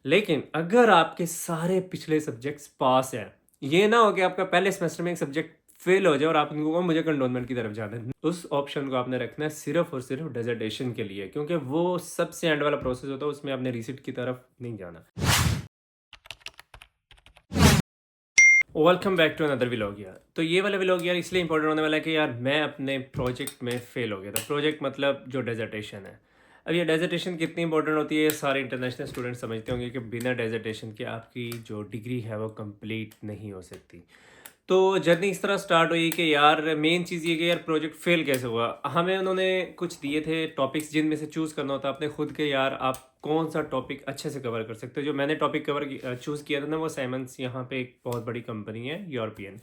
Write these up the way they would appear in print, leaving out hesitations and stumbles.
लेकिन अगर आपके सारे पिछले सब्जेक्ट्स पास हैं, ये ना हो कि आपका पहले सेमेस्टर में एक सब्जेक्ट फेल हो जाए और आप उनको कहो मुझे कंडोनमेंट की तरफ जाना है। उस ऑप्शन को आपने रखना है सिर्फ और सिर्फ डेजर्टेशन के लिए, क्योंकि वो सबसे एंड वाला प्रोसेस होता है, उसमें आपने रिसिट की तरफ नहीं जाना। Welcome back to another vlog यार। तो ये वाला व्लॉग यार इसलिए इंपॉर्टेंट होने वाला है कि यार मैं अपने प्रोजेक्ट में फेल हो गया था। प्रोजेक्ट मतलब जो डेजर्टेशन है। अब ये डेजर्टेशन कितनी इंपॉर्टेंट होती है, ये सारे इंटरनेशनल स्टूडेंट समझते होंगे कि बिना डेजर्टेशन के आपकी जो डिग्री है वो कंप्लीट नहीं हो सकती। तो जर्नी इस तरह स्टार्ट हुई कि यार मेन चीज़ ये कि यार प्रोजेक्ट फेल कैसे हुआ। हमें उन्होंने कुछ दिए थे टॉपिक्स जिनमें से चूज़ करना होता अपने खुद के, यार आप कौन सा टॉपिक अच्छे से कवर कर सकते हो। जो मैंने टॉपिक चूज़ किया था ना, वो साइमंस, यहाँ पे एक बहुत बड़ी कंपनी है यूरोपियन।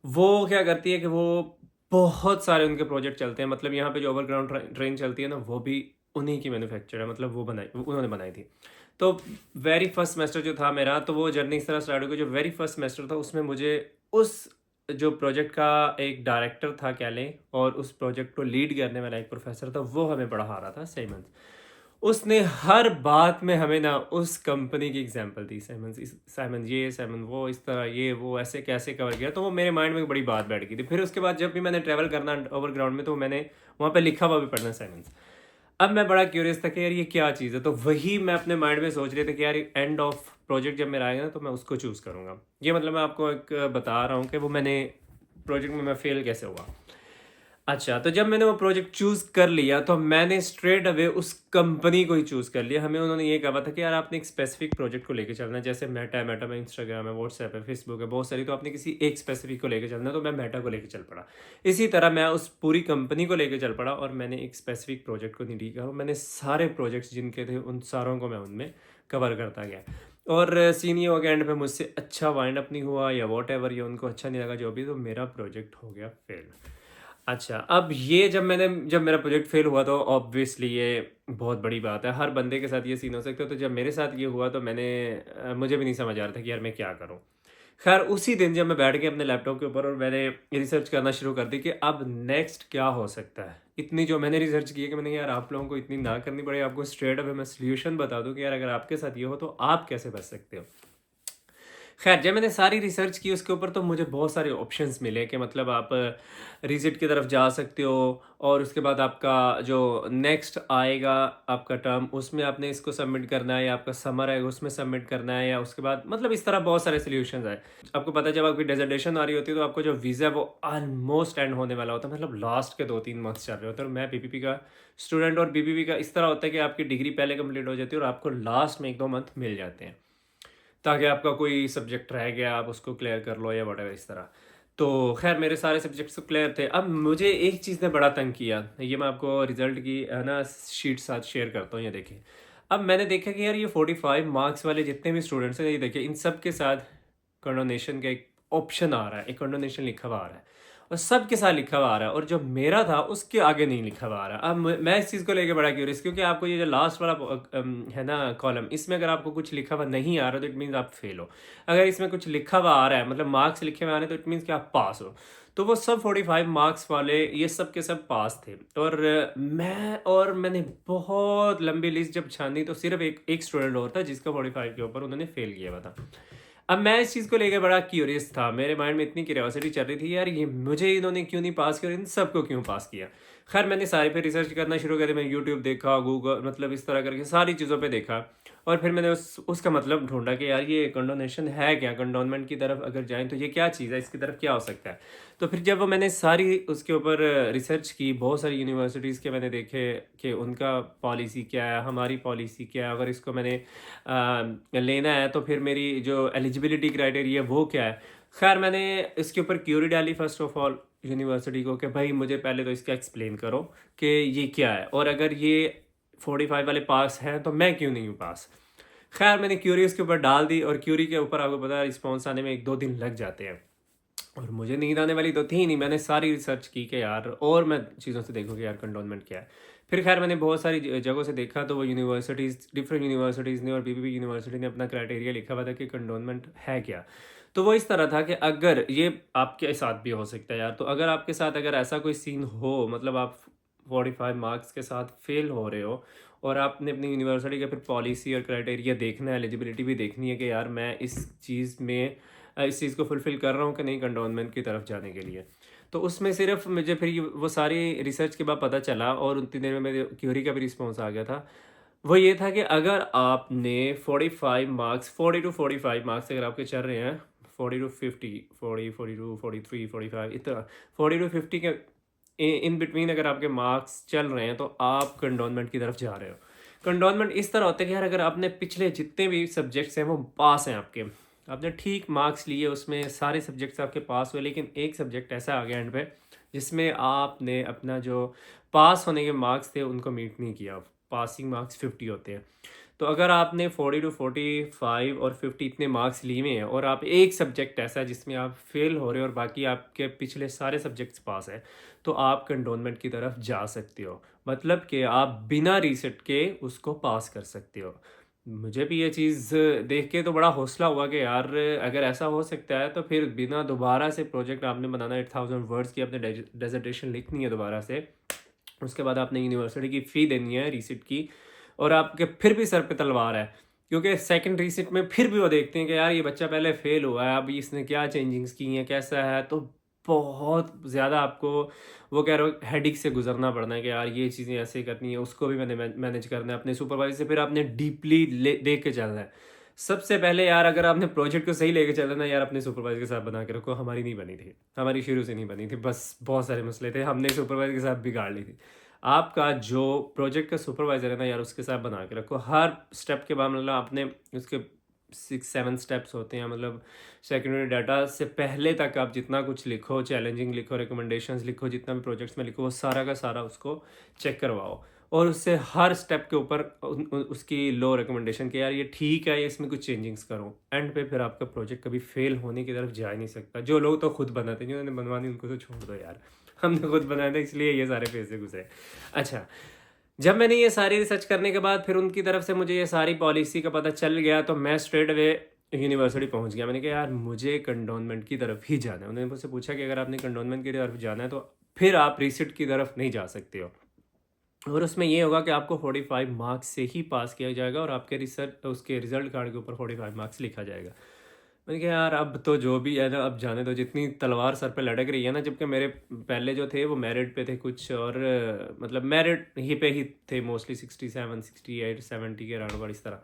वो क्या करती है कि वो बहुत सारे उनके प्रोजेक्ट चलते हैं। मतलब यहाँ पे जो ओवरग्राउंड ट्रेन चलती है ना, वो भी उन्हीं की मैन्युफैक्चर है, मतलब वो उन्होंने बनाई थी। तो वेरी फर्स्ट सेमेस्टर जो था मेरा, तो वो जर्नी इस तरह स्टार्ट हो गई। जो वेरी फर्स्ट सेमेस्टर था उसमें मुझे उस जो प्रोजेक्ट का एक डायरेक्टर था कह लें, और उस प्रोजेक्ट को लीड करने वाला एक प्रोफेसर था, वो हमें पढ़ा रहा था साइमन। उसने हर बात में हमें ना उस कंपनी की एग्जांपल दी, साइमन साइमन ये, साइमन वो, इस तरह ये वो ऐसे कैसे कवर किया। तो वो मेरे माइंड में एक बड़ी बात बैठ गई थी। फिर उसके बाद जब भी मैंने ट्रैवल करना ओवरग्राउंड में, तो मैंने वहाँ पे लिखा हुआ भी पढ़ना साइमन। अब मैं बड़ा क्यूरियस था कि यार ये क्या चीज़ है। तो वही मैं अपने माइंड में सोच रही थी कि यार एंड ऑफ प्रोजेक्ट जब मेरा आएगा ना, तो मैं उसको चूज़ करूँगा। ये मतलब मैं आपको एक बता रहा हूँ कि वो मैंने प्रोजेक्ट में मैं फेल कैसे हुआ। अच्छा, तो जब मैंने वो प्रोजेक्ट चूज़ कर लिया, तो मैंने स्ट्रेट अवे उस कंपनी को ही चूज़ कर लिया। हमें उन्होंने ये कहा था कि यार आपने एक स्पेसिफिक प्रोजेक्ट को लेके चलना है। जैसे मेटा है, मेटा में इंस्टाग्राम है, व्हाट्सएप है, फेसबुक है, बहुत सारी। तो आपने किसी एक स्पेसिफिक को लेके चलना है, तो मैं मेटा को लेके चल पड़ा। इसी तरह मैं उस पूरी कंपनी को लेके चल पड़ा और मैंने एक स्पेसिफिक प्रोजेक्ट को नहीं लिया। मैंने सारे प्रोजेक्ट्स जिनके थे उन सारों को मैं उनमें कवर करता गया। और सीनियर के एंड पे मुझसे अच्छा वाइंड अप नहीं हुआ या वॉट एवर, या उनको अच्छा नहीं लगा जो भी, तो मेरा प्रोजेक्ट हो गया फेल। अच्छा, अब ये जब मेरा प्रोजेक्ट फ़ेल हुआ, तो ऑब्वियसली ये बहुत बड़ी बात है। हर बंदे के साथ ये सीन हो सकता है। तो जब मेरे साथ ये हुआ, तो मुझे भी नहीं समझ आ रहा था कि यार मैं क्या करूँ? ख़ैर उसी दिन जब मैं बैठ के अपने लैपटॉप के ऊपर और मैंने रिसर्च करना शुरू कर दी कि अब नेक्स्ट क्या हो सकता है। इतनी जो मैंने रिसर्च की है कि मैंने, यार आप लोगों को इतनी ना करनी पड़े, आपको स्ट्रेट अवे मैं सॉल्यूशन बता दूँ कि यार अगर आपके साथ ये हो तो आप कैसे बच सकते हो। खैर जब मैंने सारी रिसर्च की उसके ऊपर, तो मुझे बहुत सारे ऑप्शंस मिले कि मतलब आप रिजिट की तरफ जा सकते हो, और उसके बाद आपका जो नेक्स्ट आएगा आपका टर्म, उसमें आपने इसको सबमिट करना है, या आपका समर आएगा उसमें सबमिट करना है, या उसके बाद मतलब इस तरह बहुत सारे सोल्यूशंस आए। आपको पता है जब आपकी डेजर्टेशन आ रही होती है, तो आपको जो वीज़ा है वो ऑलमोस्ट एंड होने वाला होता है, मतलब लास्ट के 2-3 मंथ्स चल रहे होते हैं। और मैं बीपीपी का स्टूडेंट, और बीपीपी का इस तरह होता है कि आपकी डिग्री पहले कंप्लीट हो जाती है और आपको लास्ट में 1-2 मंथ मिल जाते हैं, ताकि आपका कोई सब्जेक्ट रह गया आप उसको क्लियर कर लो या वटेवर इस तरह। तो खैर मेरे सारे सब्जेक्ट्स तो क्लियर थे। अब मुझे एक चीज़ ने बड़ा तंग किया, ये मैं आपको रिजल्ट की है ना शीट साथ शेयर करता हूँ, ये देखिए। अब मैंने देखा कि यार ये 45 मार्क्स वाले जितने भी स्टूडेंट्स हैं, ये देखिए इन सब के साथ कंडोनेशन का एक ऑप्शन आ रहा है, एक कंडोनेशन लिखा हुआ आ रहा है, और सबके साथ लिखा हुआ आ रहा है, और जो मेरा था उसके आगे नहीं लिखा हुआ आ रहा है। अब मैं इस चीज़ को लेके बड़ा क्यूरियस, क्योंकि आपको ये जो लास्ट वाला है ना कॉलम, इसमें अगर आपको कुछ लिखा हुआ नहीं आ रहा, तो इट मीन्स आप फेल हो। अगर इसमें कुछ लिखा हुआ आ रहा है, मतलब मार्क्स लिखे हुए आ रहे हैं, तो इट मीन्स कि आप पास हो। तो वो सब 45 मार्क्स वाले ये सब के सब पास थे। और मैंने बहुत लंबी लिस्ट जब छानी, तो सिर्फ एक एक स्टूडेंट और था जिसका 45 के ऊपर उन्होंने फेल किया हुआ था। अब मैं इस चीज़ को लेके बड़ा क्यूरियस था, मेरे माइंड में इतनी क्यूरियोसिटी चल रही थी, यार ये मुझे इन्होंने क्यों नहीं पास किया और इन सबको क्यों पास किया। खैर मैंने सारे पे रिसर्च करना शुरू कर दिया। मैंने यूट्यूब देखा, गूगल, मतलब इस तरह करके सारी चीज़ों पे देखा, और फिर मैंने उसका मतलब ढूंढा कि यार ये कंडोनेशन है क्या, कंडोनमेंट की तरफ अगर जाएं तो ये क्या चीज़ है, इसकी तरफ क्या हो सकता है। तो फिर जब वो मैंने सारी उसके ऊपर रिसर्च की, बहुत सारी यूनिवर्सिटीज़ के मैंने देखे कि उनका पॉलिसी क्या है, हमारी पॉलिसी क्या है, अगर इसको मैंने लेना है तो फिर मेरी जो एलिजिबिलिटी क्राइटेरिया वो क्या है। खैर मैंने इसके ऊपर क्यूरी डाली फर्स्ट ऑफ ऑल यूनिवर्सिटी को, कि भाई मुझे पहले तो इसका एक्सप्लेन करो कि ये क्या है, और अगर ये 45 वाले पास हैं तो मैं क्यों नहीं हूँ पास। खैर मैंने क्यूरी उसके ऊपर डाल दी, और क्यूरी के ऊपर आपको पता है रिस्पॉन्स आने में 1-2 दिन लग जाते हैं, और मुझे नींद आने वाली तो थी ही नहीं। मैंने सारी रिसर्च की कि यार, और मैं चीज़ों से देखूँ कि यार कंडोनमेंट क्या है। फिर खैर मैंने बहुत सारी जगहों से देखा, तो वो यूनिवर्सिटीज़, डिफरेंट यूनिवर्सिटीज़ ने और बीबीबी यूनिवर्सिटी ने अपना क्राइटेरिया लिखा हुआ था कि कंडोनमेंट है क्या। तो वो इस तरह था कि अगर ये आपके साथ भी हो सकता है यार, तो अगर आपके साथ अगर ऐसा कोई सीन हो, मतलब आप 45 मार्क्स के साथ फेल हो रहे हो, और आपने अपनी यूनिवर्सिटी का फिर पॉलिसी और क्राइटेरिया देखना है, एलिजिबिलिटी भी देखनी है कि यार मैं इस चीज़ में इस चीज़ को फुलफ़िल कर रहा हूँ कि नहीं कंडोनमेंट की तरफ जाने के लिए। तो उसमें सिर्फ़ मुझे फिर वो सारी रिसर्च के बाद पता चला और उतनी देर में मेरे क्यूरी का भी रिस्पॉन्स आ गया था। वो ये था कि अगर आपने 45 मार्क्स 40 टू 45 मार्क्स अगर आपके चल रहे हैं, 40 टू 50, 40, 42, 43, 45 इतना 40 टू 50 के इन बिटवीन अगर आपके मार्क्स चल रहे हैं, तो आप कंडोनमेंट की तरफ जा रहे हो। कंडोनमेंट इस तरह होता है कि यार अगर आपने पिछले जितने भी सब्जेक्ट्स हैं वो पास हैं आपके, आपने ठीक मार्क्स लिए, उसमें सारे सब्जेक्ट्स आपके पास हुए, लेकिन एक सब्जेक्ट ऐसा आ गया एंड पे जिसमें आपने अपना जो पास होने के मार्क्स थे उनको मीट नहीं किया। पासिंग मार्क्स 50 होते हैं। तो अगर आपने 40 टू 45 और 50 इतने मार्क्स लिए हुए हैं और आप एक सब्जेक्ट ऐसा है जिसमें आप फेल हो रहे हो और बाकी आपके पिछले सारे सब्जेक्ट्स पास हैं, तो आप कंटोनमेंट की तरफ जा सकते हो। मतलब कि आप बिना रीसेट के उसको पास कर सकते हो। मुझे भी ये चीज़ देख के तो बड़ा हौसला हुआ कि यार अगर ऐसा हो सकता है तो फिर बिना दोबारा से प्रोजेक्ट आपने बनाना 8000 वर्ड्स की आपने डेजर्टेशन लिखनी है दोबारा से। उसके बाद आपने यूनिवर्सिटी की फ़ी देनी है रीसिट की, और आपके फिर भी सर पे तलवार है, क्योंकि सेकंड रीसिट में फिर भी वो देखते हैं कि यार ये बच्चा पहले फेल हुआ है, अभी इसने क्या चेंजिंग्स की हैं, कैसा है। तो बहुत ज़्यादा आपको वो कह रहे हो हेडिक से गुजरना पड़ना है कि यार ये चीज़ें ऐसे करनी है, उसको भी मैंने मैनेज करना है अपने सुपरवाइजर से। फिर आपने डीपली देख के चलना है। सबसे पहले यार अगर आपने प्रोजेक्ट को सही लेके चलना ना यार, अपने सुपरवाइजर के साथ बना के रखो। हमारी नहीं बनी थी, हमारी शुरू से नहीं बनी थी, बस बहुत सारे मसले थे, हमने सुपरवाइजर के साथ बिगाड़ ली थी। आपका जो प्रोजेक्ट का सुपरवाइज़र है ना यार, उसके साथ बना के रखो। हर स्टेप के बाद मतलब आपने उसके 6-7 स्टेप्स होते हैं, मतलब सेकेंडरी डाटा से पहले तक आप जितना कुछ लिखो, चैलेंजिंग लिखो, रिकमेंडेशंस लिखो, जितना भी प्रोजेक्ट्स में लिखो, वो सारा का सारा उसको चेक करवाओ। और उससे हर स्टेप के ऊपर उसकी लो रिकमेंडेशन कि यार ये ठीक है, ये इसमें कुछ चेंजिंग्स करो। एंड पे फिर आपका प्रोजेक्ट कभी फेल होने की तरफ जा ही नहीं सकता। जो लोग तो खुद बनाते हैं, जिन्होंने बनवानी उनको तो छोड़ दो यार, हमने खुद बनाया था इसलिए ये सारे पैसे घुसे। अच्छा, जब मैंने ये सारी रिसर्च करने के बाद फिर उनकी तरफ से मुझे ये सारी पॉलिसी का पता चल गया, तो मैं स्ट्रेट अवे यूनिवर्सिटी पहुंच गया। मैंने कहा यार मुझे कंडोनमेंट की तरफ ही जाना है। उन्होंने मुझसे पूछा कि अगर आपने कंडोनमेंट की तरफ जाना है तो फिर आप रिसिट की तरफ नहीं जा सकते हो, और उसमें ये होगा कि आपको 45 मार्क्स से ही पास किया जाएगा और आपके रिसर्च उसके रिजल्ट कार्ड के ऊपर 45 मार्क्स लिखा जाएगा। मैंने कहा यार अब तो जो भी है ना, अब जाने दो, जितनी तलवार सर पे लटक रही है ना। जबकि मेरे पहले जो थे वो मेरिट पे थे कुछ, और मतलब मेरिट ही पे ही थे मोस्टली, 67, 68, 70 के अराउंड इस तरह।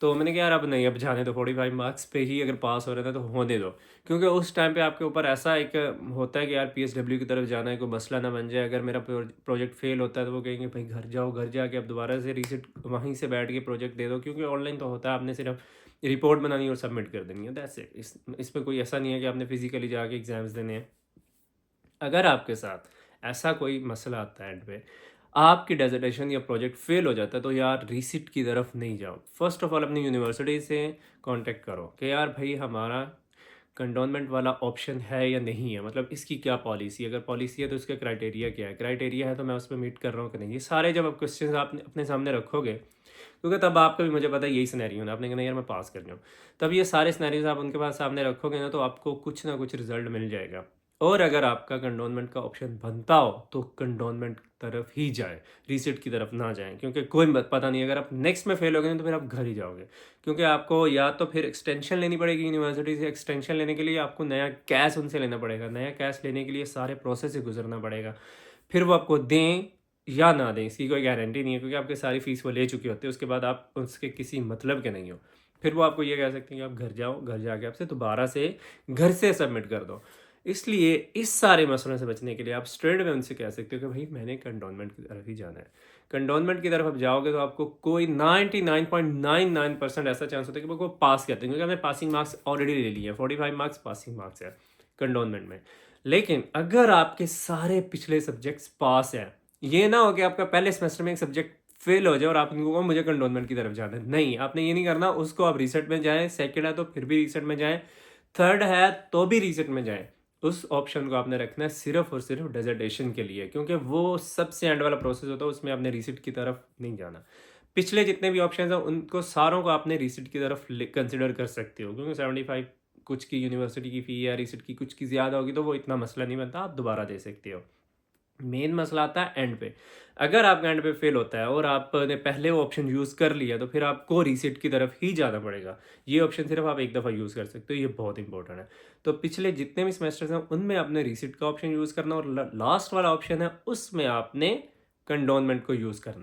तो मैंने कहा यार अब नहीं, अब जाने दो, 45 मार्क्स पे ही अगर पास हो रहे थे तो होने दो। क्योंकि उस टाइम पे आपके ऊपर ऐसा एक होता है कि यार PSW की तरफ जाना है, कोई मसला ना बन जाए। अगर मेरा प्रोजेक्ट फेल होता है तो वो कहेंगे भाई घर जाओ, घर जाके अब दोबारा से रीसेट वहीं से बैठ के प्रोजेक्ट दे दो, क्योंकि ऑनलाइन तो होता है, आपने सिर्फ रिपोर्ट बनानी और सबमिट कर देनी है, दैट्स इट। इसमें कोई ऐसा नहीं है कि आपने फिजिकली जाके एग्जाम्स देने हैं। अगर आपके साथ ऐसा कोई मसला आता है एंड पे, आपकी डेजर्टेशन या प्रोजेक्ट फेल हो जाता है, तो यार रीसिट की तरफ नहीं जाओ। फर्स्ट ऑफ ऑल अपनी यूनिवर्सिटी से कांटेक्ट करो कि यार भाई हमारा कंडोनमेंट वाला ऑप्शन है या नहीं है, मतलब इसकी क्या पॉलिसी है। अगर पॉलिसी है तो उसका क्राइटेरिया क्या है, क्राइटेरिया है तो मैं उस पर मीट कर रहा हूँ कि नहीं। ये सारे जब आप क्वेश्चन आप अपने सामने रखोगे, क्योंकि तब आपका भी, मुझे पता है यही सिनेरियो है, आपने कहना यार मैं पास कर जाऊँ। तब ये सारे सिनेरियोज आप उनके पास सामने रखोगे ना, तो आपको कुछ ना कुछ रिजल्ट मिल जाएगा। और अगर आपका कंडोनमेंट का ऑप्शन बनता हो तो कंडोनमेंट तरफ ही जाए, रीसेट की तरफ ना जाएं। क्योंकि कोई पता नहीं, अगर आप नेक्स्ट में फेल हो गए तो फिर आप घर ही जाओगे। क्योंकि आपको या तो फिर एक्सटेंशन लेनी पड़ेगी यूनिवर्सिटी से, एक्सटेंशन लेने के लिए आपको नया कैश उनसे लेना पड़ेगा, नया कैश लेने के लिए सारे प्रोसेस से गुजरना पड़ेगा। फिर वो आपको दें या ना दें इसकी कोई गारंटी नहीं है, क्योंकि आपकी सारी फीस वो ले चुके होते हैं। उसके बाद आप उसके किसी मतलब के नहीं हो। फिर वो आपको ये कह सकते हैं कि आप घर जाओ, घर जाके आपसे दोबारा से घर से सबमिट कर दो। इसलिए इस सारे मसलों से बचने के लिए आप स्ट्रेट में उनसे कह सकते हो कि भाई मैंने कंडोनमेंट की तरफ ही जाना है। कंडोनमेंट की तरफ आप जाओगे तो आपको कोई 99.99% ऐसा चांस होता है कि वो पास करते हैं, क्योंकि हमने पासिंग मार्क्स ऑलरेडी ले लिए हैं। 45 मार्क्स पासिंग मार्क्स है कंडोनमेंट में। लेकिन अगर आपके सारे पिछले सब्जेक्ट्स पास हैं, ये ना हो कि आपका पहले सेमेस्टर में एक सब्जेक्ट फेल हो जाए और आपको कहो मुझे कंडोनमेंट की तरफ जाना है, नहीं, आपने ये नहीं करना। उसको आप रीसेट में जाएं, सेकंड है तो फिर भी रीसेट में जाएं, थर्ड है तो भी रीसेट में जाएं। उस ऑप्शन को आपने रखना है सिर्फ और सिर्फ डेजर्टेशन के लिए, क्योंकि वो सबसे एंड वाला प्रोसेस होता है, उसमें आपने रीसेट की तरफ नहीं जाना। पिछले जितने भी ऑप्शन हैं उनको सारों को आपने रीसेट की तरफ कंसिडर कर सकते हो, क्योंकि 75 कुछ की यूनिवर्सिटी की फ़ी या रीसेट की कुछ की ज़्यादा होगी तो वो इतना मसला नहीं बनता, आप दोबारा दे सकते हो। मेन मसला आता है एंड पे। अगर आपका एंड पे फेल होता है और आपने पहले वो ऑप्शन यूज़ कर लिया तो फिर आपको रीसेट की तरफ ही जाना पड़ेगा। ये ऑप्शन सिर्फ आप एक दफ़ा यूज़ कर सकते हो, ये बहुत इंपॉर्टेंट है। तो पिछले जितने भी सेमेस्टर्स हैं उनमें आपने रीसेट का ऑप्शन यूज़ करना और लास्ट वाला ऑप्शन है उसमें आपने कंडोनमेंट को यूज़ करना।